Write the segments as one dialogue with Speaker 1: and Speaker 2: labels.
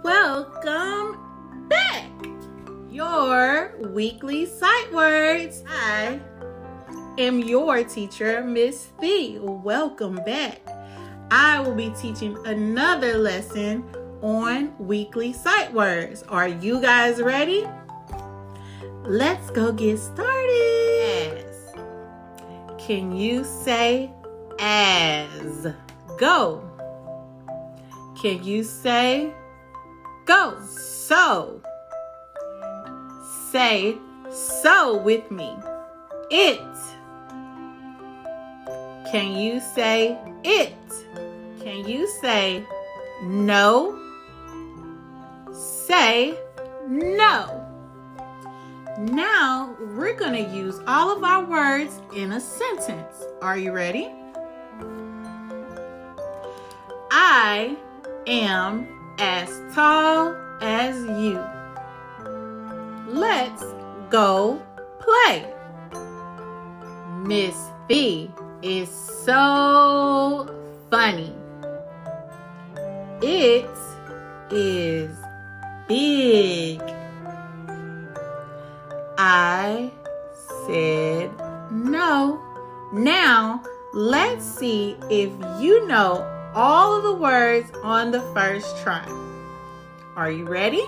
Speaker 1: Welcome back. Your weekly sight words. I am your teacher, Miss Thee. Welcome back. I will be teaching another lesson on weekly sight words. Are you guys ready? Let's go get started. As. Can you say as? Go. Can you say go? So. Say so with me. It. Can you say it? Can you say no? Say no. Now we're going to use all of our words in a sentence. Are you ready? I am as tall as you. Let's go play. Miss B is so funny. It is big. I said no. Now, let's see if you know all of the words on the first try. Are you ready?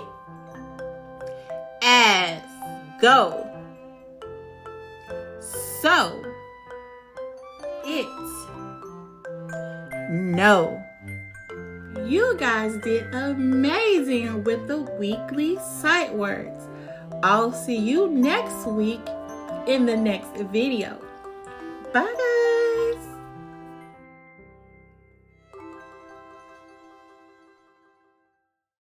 Speaker 1: As, go. So, it, no. You guys did amazing with the weekly sight words. I'll see you next week in the next video. Bye guys.